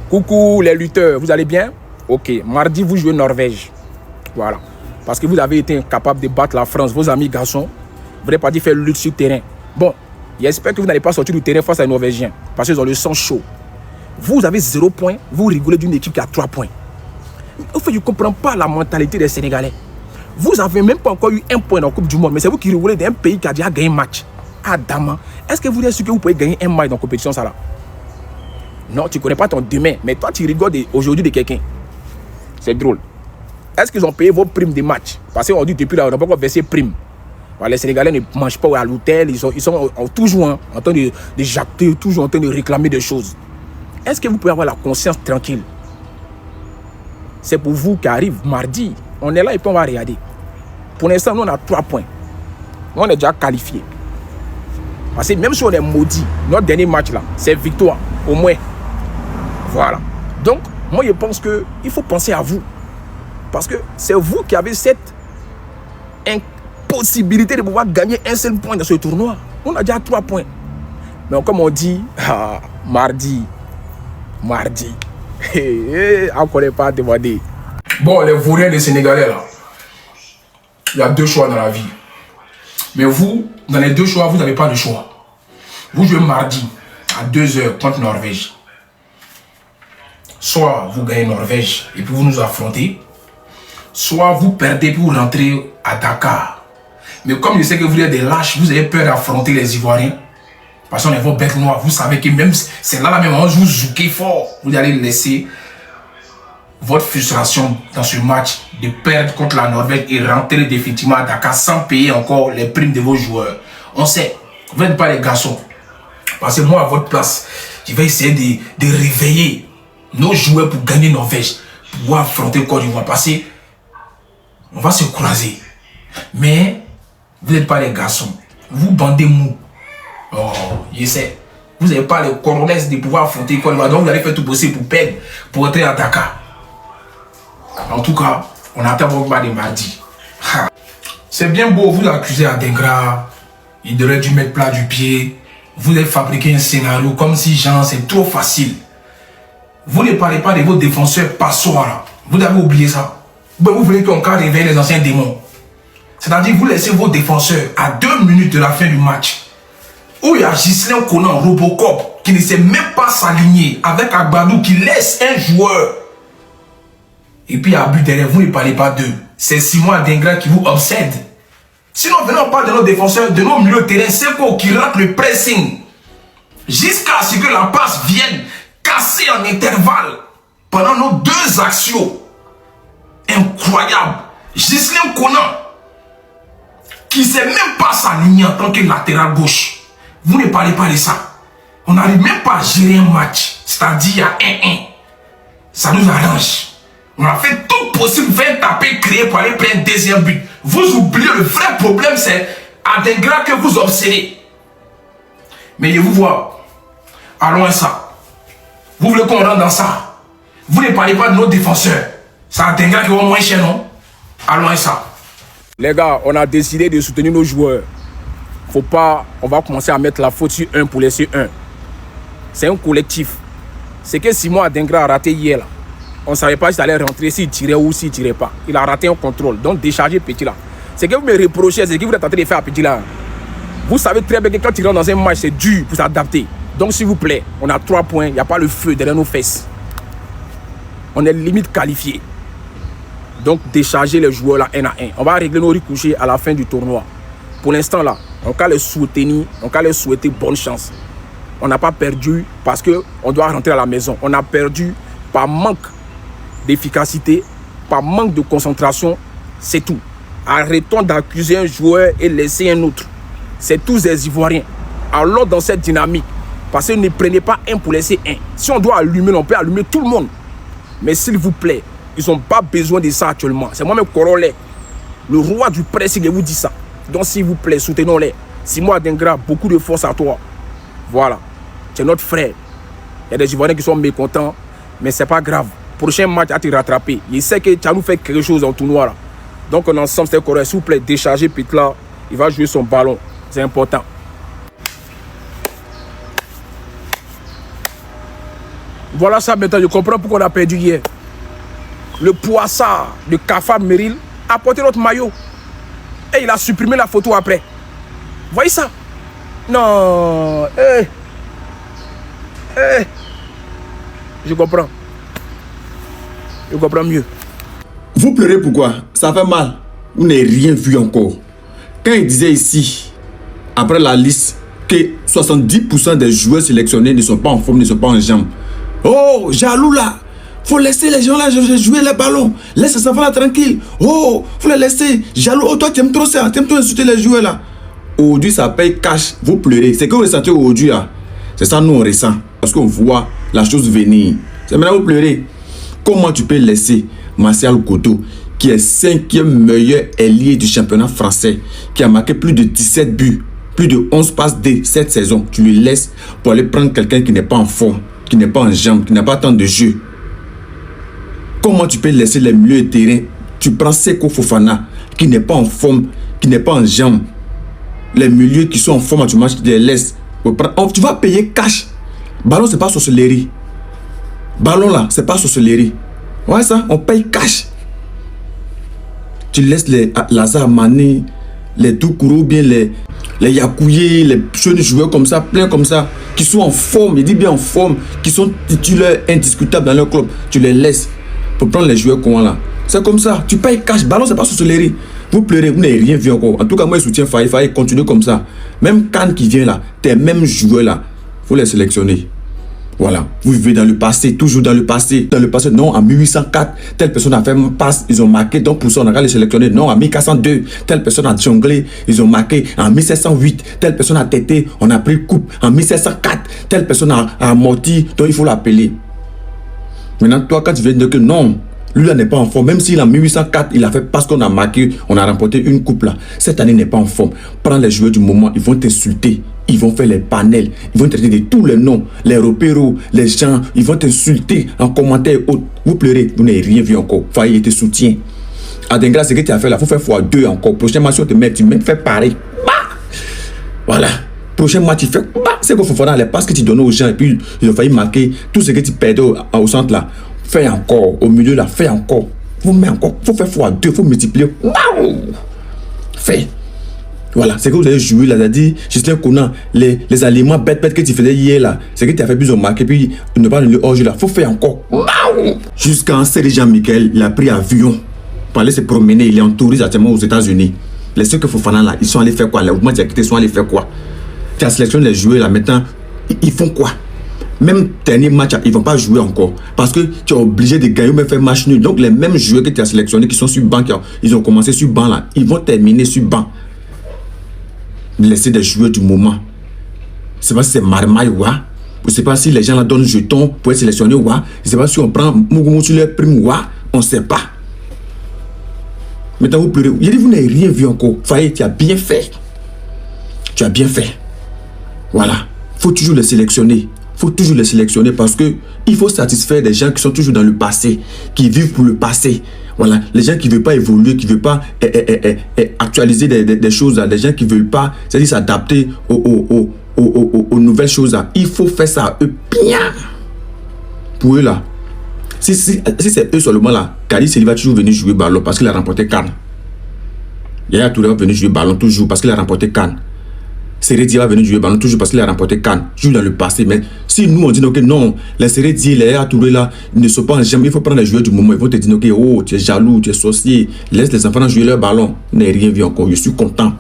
Coucou les lutteurs, vous allez bien? Ok, mardi vous jouez Norvège. Voilà. Parce que vous avez été incapable de battre la France, vos amis garçons. Vous n'avez pas dit faire lutte sur terrain. Bon, j'espère que vous n'allez pas sortir du terrain face à les Norvégiens. Parce qu'ils ont le sang chaud. Vous avez 0 point, vous rigolez d'une équipe qui a 3 points. En fait, je ne comprends pas la mentalité des Sénégalais. Vous n'avez même pas encore eu 1 point dans la Coupe du Monde, mais c'est vous qui rigolez d'un pays qui a déjà gagné un match. Adama, est-ce que vous êtes sûr que vous pouvez gagner un match dans la compétition, ça là? Non, tu ne connais pas ton demain, mais toi, tu rigoles aujourd'hui de quelqu'un. C'est drôle. Est-ce qu'ils ont payé vos primes de match? Parce qu'on dit depuis là, on n'a pas encore versé prime. Voilà, les Sénégalais ne mangent pas à l'hôtel, ils sont toujours en train de jacter, toujours en train de réclamer des choses. Est-ce que vous pouvez avoir la conscience tranquille? C'est pour vous qui arrive mardi. On est là et puis on va regarder. Pour l'instant, nous on a 3 points. Nous on est déjà qualifiés. Parce que même si on est maudit, notre dernier match là, c'est victoire, au moins. Voilà. Donc, moi je pense qu'il faut penser à vous. Parce que c'est vous qui avez cette impossibilité de pouvoir gagner un seul point dans ce tournoi. On a déjà 3 points. Mais comme on dit, mardi. On ne connaît pas demander. Bon, les vauriens des Sénégalais là, il y a 2 choix dans la vie. Mais vous, dans les 2 choix, vous n'avez pas de choix. Vous jouez mardi à 2h contre Norvège. Soit vous gagnez Norvège et puis vous nous affrontez, soit vous perdez pour rentrer à Dakar. Mais comme je sais que vous êtes des lâches, vous avez peur d'affronter les Ivoiriens. Parce qu'on est vos bêtes noires, vous savez que même c'est là la même moment, vous jouez fort. Vous allez laisser votre frustration dans ce match de perdre contre la Norvège et rentrer définitivement à Dakar sans payer encore les primes de vos joueurs. On sait, vous n'êtes pas les garçons. Parce que moi, à votre place, je vais essayer de réveiller nos joueurs pour gagner Norvège, pour pouvoir affronter le Côte d'Ivoire. Parce que on va se croiser. Mais vous n'êtes pas les garçons. Vous bandez mou. Oh, je sais. Vous n'avez pas les coronets de pouvoir affronter le Côte d'Ivoire. Donc vous allez faire tout possible pour perdre, pour entrer à Dakar. En tout cas, on attend votre match de mardi. C'est bien beau, vous accusez à Dengra. Il devrait dû mettre plat du pied. Vous avez fabriqué un scénario comme si genre c'est trop facile. Vous ne parlez pas de vos défenseurs passoires. Vous avez oublié ça. Ben, vous voulez qu'on réveille les anciens démons. C'est-à-dire vous laissez vos défenseurs à 2 minutes de la fin du match. Où il y a Ghislain Conan, Robocop, qui ne sait même pas s'aligner avec Agbadou qui laisse un joueur. Et puis à but derrière, vous ne parlez pas d'eux. C'est Simon Adingra qui vous obsède. Sinon, venons pas de nos défenseurs, de nos milieux de terrain, c'est pour qui rate le pressing. Jusqu'à ce que la passe vienne casser en intervalle pendant nos 2 actions. Incroyable. Ghislain Conan, qui ne sait même pas s'aligner en tant que latéral gauche. Vous ne parlez pas de ça. On n'arrive même pas à gérer un match. C'est-à-dire, il y a 1-1. Ça nous arrange. On a fait tout possible pour faire taper, créer pour aller prendre un deuxième but. Vous oubliez, le vrai problème, c'est Adingra que vous obsédez. Mais je vous vois. Allons à ça. Vous voulez qu'on rentre dans ça? Vous ne parlez pas de nos défenseurs. C'est Adingra qui va moins cher, non? Allons à ça. Les gars, on a décidé de soutenir nos joueurs. Faut pas, on va commencer à mettre la faute sur un pour laisser un. C'est un collectif. C'est que Simon Adingra a raté hier là. On ne savait pas s'il allait rentrer, s'il tirait ou s'il ne tirait pas. Il a raté un contrôle, donc décharger Petit là. C'est que vous me reprochez, c'est que vous êtes en train de faire à Petit là. Vous savez très bien que quand il rentre dans un match, c'est dur pour s'adapter. Donc s'il vous plaît, on a 3 points, il n'y a pas le feu derrière nos fesses. On est limite qualifié. Donc décharger les joueurs là 1 à 1. On va régler nos ricouchés à la fin du tournoi. Pour l'instant là, on va les soutenir, on va les souhaiter bonne chance. On n'a pas perdu parce qu'on doit rentrer à la maison. On a perdu par manque d'efficacité, par manque de concentration, c'est tout. Arrêtons d'accuser un joueur et laisser un autre. C'est tous des Ivoiriens. Alors dans cette dynamique, parce que ne prenez pas un pour laisser un. Si on doit allumer, on peut allumer tout le monde. Mais s'il vous plaît, ils n'ont pas besoin de ça actuellement. C'est moi-même Corolet, le roi du pressing, je vous dis ça. Donc s'il vous plaît, soutenons-les. Simon Adingra, beaucoup de force à toi. Voilà, c'est notre frère. Il y a des Ivoiriens qui sont mécontents, mais c'est pas grave. Prochain match à te rattraper. Il sait que tu as nous fait quelque chose en tournoi là. Donc on ensemble, c'est correct. S'il vous plaît, déchargez Pitla. Il va jouer son ballon. C'est important. Voilà ça maintenant, je comprends pourquoi on a perdu hier. Le poissard de Kafa Meril a porté notre maillot. Et il a supprimé la photo après. Voyez ça? Non. Je comprends. Je comprends mieux. Vous pleurez pourquoi? Ça fait mal. Vous n'avez rien vu encore. Quand il disait ici, après la liste, que 70% des joueurs sélectionnés ne sont pas en forme, ne sont pas en jambes. Oh, jaloux là. Faut laisser les gens là jouer les ballons. Laisse ces enfants là tranquille. Oh, faut les laisser. Jaloux. Oh, toi, tu aimes trop ça. Tu aimes trop insulter les joueurs là. Aujourd'hui, ça paye cash. Vous pleurez. C'est que vous ressentez aujourd'hui là. C'est ça, nous on ressent. Parce qu'on voit la chose venir. C'est maintenant vous pleurez. Comment tu peux laisser Martial Goto, qui est 5e meilleur ailier du championnat français, qui a marqué plus de 17 buts, plus de 11 passes D cette saison, tu lui laisses pour aller prendre quelqu'un qui n'est pas en forme, qui n'est pas en jambes, qui n'a pas tant de jeu. Comment tu peux laisser les milieux de terrain? Tu prends Seko Fofana, qui n'est pas en forme, qui n'est pas en jambes. Les milieux qui sont en forme, tu les laisses. Tu vas payer cash. Ballon, c'est pas sorcellerie. Ballon là, c'est pas sorcellerie. Ouais, ça, on paye cash. Tu laisses les Lazare Mané, les Doukourou, bien les Yakouye, les jeunes joueurs comme ça, plein comme ça, qui sont en forme, il dit bien en forme, qui sont titulaires indiscutables dans leur club. Tu les laisses pour prendre les joueurs comment là. C'est comme ça, tu payes cash. Ballon, c'est pas sorcellerie. Vous pleurez, vous n'avez rien vu encore. En tout cas, moi, je soutiens Faye. Faye, continue comme ça. Même Khan qui vient là, tes mêmes joueurs là, il faut les sélectionner. Voilà, vous vivez dans le passé, toujours dans le passé. Dans le passé, non, en 1804, telle personne a fait une passe, ils ont marqué, donc pour ça, on a les sélectionner. Non, en 1402, telle personne a jonglé, ils ont marqué. En 1708, telle personne a tété, on a pris coupe. En 1704, telle personne a amorti, donc il faut l'appeler. Maintenant, toi, quand tu viens de dire que non, lui là n'est pas en forme, même s'il en 1804, il a fait parce qu'on a marqué, on a remporté une coupe là. Cette année n'est pas en forme. Prends les joueurs du moment, ils vont t'insulter. Ils vont faire les panels, ils vont traiter de tous les noms, les repéros, les gens, ils vont t'insulter en commentaire. Vous pleurez, vous n'avez rien vu encore. Faye te soutient. Adengra, ce que tu as fait là, il faut faire x2 encore. Prochain match, tu même fais pareil. Bah! Voilà. Prochain match, tu fais. Bah! C'est qu'il faut faire les passes que tu donnes aux gens et puis ils ont failli marquer tout ce que tu perdais au centre là. Fais encore. Au milieu là, fais encore. Vous mettez encore. Il faut faire x2, il faut multiplier. Waouh! Fais. Voilà, c'est que vous avez joué là, c'est-à-dire, Gislain Conan, les aliments bêtes que tu faisais hier là, c'est que tu as fait plus de marquer, puis ne pas le hors-jeu là, faut faire encore. Jusqu'à un série Jean-Michel, il a pris avion pour aller se promener, il est en tourisme actuellement aux États-Unis. Les ceux que Fofana là, ils sont allés faire quoi? Les mouvements d'activité sont allés faire quoi? Tu as sélectionné les joueurs là, maintenant, ils font quoi? Même dernier match, ils ne vont pas jouer encore. Parce que tu es obligé de gagner ou même faire match nul. Donc les mêmes joueurs que tu as sélectionnés qui sont sur banc, ils ont commencé sur banc là, ils vont terminer sur banc. Laisser des joueurs du moment. Je ne sais pas si c'est Marmaille ou je ne sais pas si les gens là donnent jetons pour être sélectionnés ou je ne sais pas si on prend Mougoumou sur leur prime ou on ne sait pas. Maintenant vous pleurez. Il dit vous n'avez rien vu encore. Faye, tu as bien fait. Tu as bien fait. Voilà. Il faut toujours les sélectionner. Il faut toujours les sélectionner parce que il faut satisfaire des gens qui sont toujours dans le passé, qui vivent pour le passé. Voilà, les gens qui ne veulent pas évoluer, qui ne veulent pas actualiser des choses, des gens qui ne veulent pas, c'est-à-dire s'adapter aux nouvelles choses. Il faut faire ça à eux bien. Pour eux là. Si c'est eux seulement là, Kadi Seli va toujours venir jouer ballon parce qu'il a remporté Cannes. Yaya Touré va venir jouer ballon toujours parce qu'il a remporté Cannes. Seredi va venir jouer ballon toujours parce qu'il a remporté Cannes. Joue dans le passé. Mais si nous on dit que non, les Seredi, les Yaya Touré là, ils ne sont pas en jambes, il faut prendre les joueurs du moment. Ils vont te dire que oh, tu es jaloux, tu es sorcier. Laisse les enfants jouer leur ballon. Vous n'avez rien vu encore. Je suis content.